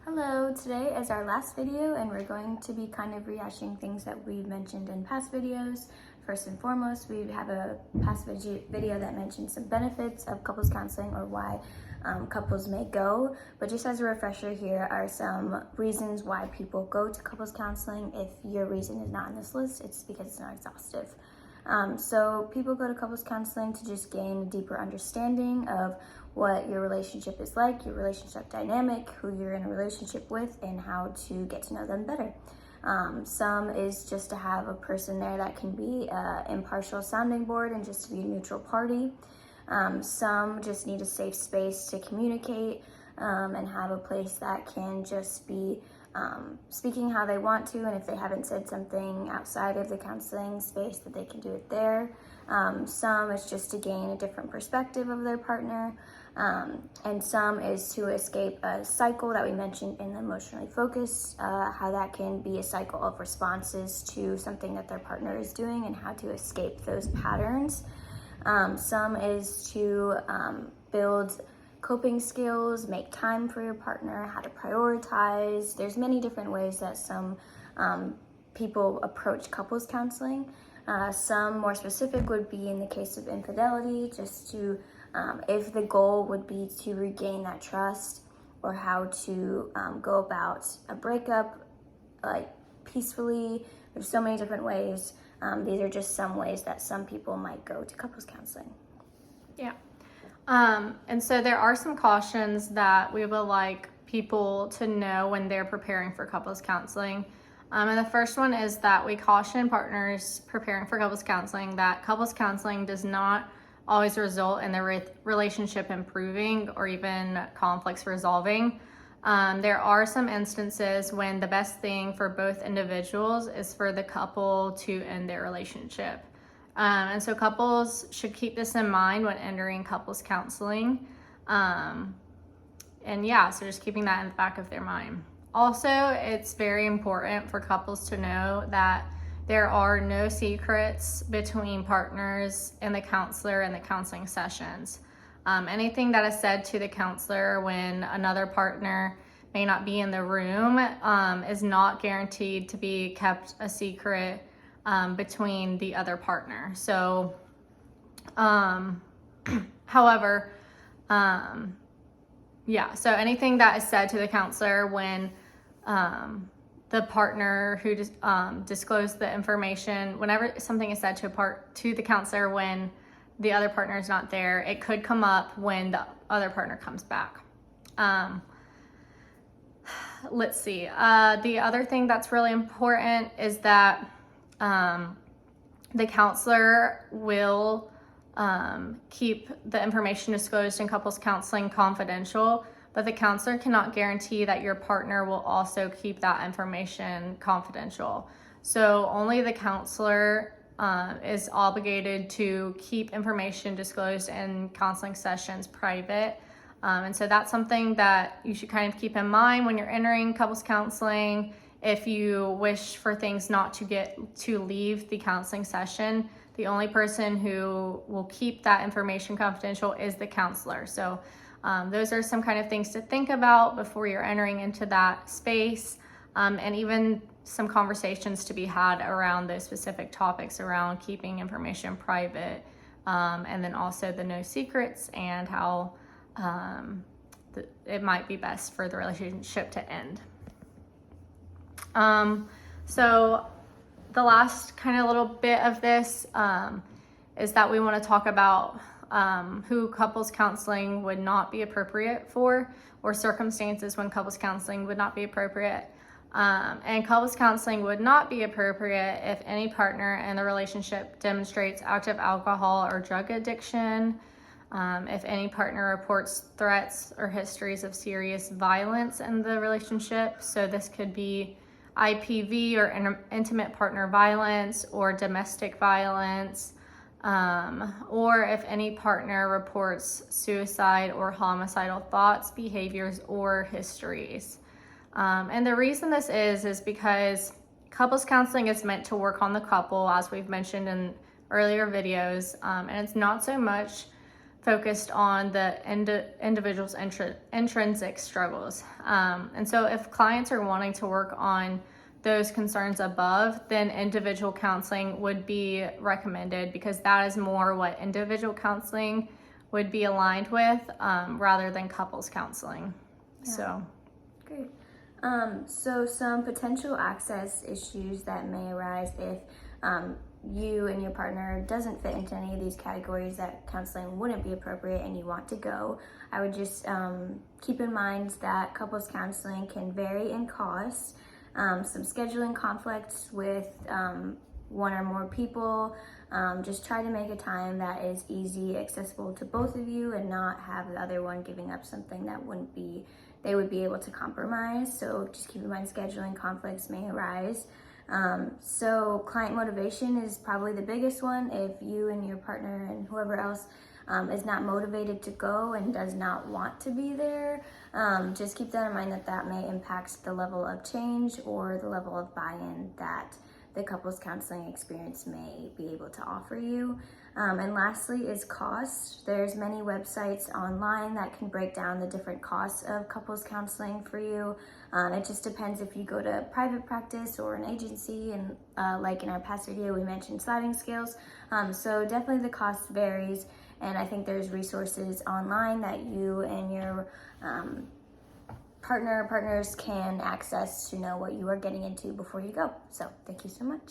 Hello, today is our last video and we're going to be kind of rehashing things that we've mentioned in past videos. First and foremost, we have a past video that mentioned some benefits of couples counseling or why couples may go. But just as a refresher, here are some reasons why people go to couples counseling. If your reason is not on this list, it's because it's not exhaustive. So people go to couples counseling to just gain a deeper understanding of what your relationship is like, your relationship dynamic, who you're in a relationship with, and how to get to know them better. Some is just to have a person there that can be an impartial sounding board and just to be a neutral party. Some just need a safe space to communicate and have a place that can just be speaking how they want to, and if they haven't said something outside of the counseling space, that they can do it there. Some is just to gain a different perspective of their partner, and some is to escape a cycle that we mentioned in the emotionally focused, how that can be a cycle of responses to something that their partner is doing and how to escape those patterns. Some is to build coping skills, make time for your partner, how to prioritize. There's many different ways that some people approach couples counseling. Some more specific would be in the case of infidelity, just to, if the goal would be to regain that trust, or how to go about a breakup like peacefully. There's so many different ways. These are just some ways that some people might go to couples counseling. Yeah. And so there are some cautions that we would like people to know when they're preparing for couples counseling. And the first one is that we caution partners preparing for couples counseling that couples counseling does not always result in the relationship improving or even conflicts resolving. There are some instances when the best thing for both individuals is for the couple to end their relationship. And so couples should keep this in mind when entering couples counseling. So just keeping that in the back of their mind. Also, it's very important for couples to know that there are no secrets between partners and the counselor and the counseling sessions. Anything that is said to the counselor when another partner may not be in the room is not guaranteed to be kept a secret between the other partner. So, however, so anything that is said to the counselor when the partner who disclosed the information, whenever something is said to the counselor when the other partner is not there, it could come up when the other partner comes back. Let's see. The other thing that's really important is that the counselor will keep the information disclosed in couples counseling confidential, but the counselor cannot guarantee that your partner will also keep that information confidential. So only the counselor is obligated to keep information disclosed in counseling sessions private. And so that's something that you should kind of keep in mind when you're entering couples counseling. If you wish for things not to leave the counseling session, the only person who will keep that information confidential is the counselor. So those are some kind of things to think about before you're entering into that space, and even some conversations to be had around those specific topics around keeping information private, and then also the no secrets and how it might be best for the relationship to end. So the last kind of little bit of this is that we want to talk about who couples counseling would not be appropriate for, or circumstances when couples counseling would not be appropriate. And couples counseling would not be appropriate if any partner in the relationship demonstrates active alcohol or drug addiction, if any partner reports threats or histories of serious violence in the relationship. So this could be IPV or intimate partner violence or domestic violence, or if any partner reports suicide or homicidal thoughts, behaviors, or histories. And the reason this is because couples counseling is meant to work on the couple, as we've mentioned in earlier videos, and it's not so much focused on the individual's intrinsic struggles. And so if clients are wanting to work on those concerns above, then individual counseling would be recommended, because that is more what individual counseling would be aligned with, rather than couples counseling. Yeah. So great. So some potential access issues that may arise if you and your partner doesn't fit into any of these categories that counseling wouldn't be appropriate and you want to go, I would just keep in mind that couples counseling can vary in cost, some scheduling conflicts with one or more people. Just try to make a time that is easy, accessible to both of you, and not have the other one giving up something that they would be able to compromise. So just keep in mind scheduling conflicts may arise. So client motivation is probably the biggest one. If you and your partner and whoever else is not motivated to go and does not want to be there, just keep that in mind, that may impact the level of change or the level of buy-in that the couples counseling experience may be able to offer you. And lastly is cost. There's many websites online that can break down the different costs of couples counseling for you. It just depends if you go to private practice or an agency, and like in our past video we mentioned sliding scales. So definitely the cost varies, and I think there's resources online that you and your partners can access to know what you are getting into before you go. So thank you so much.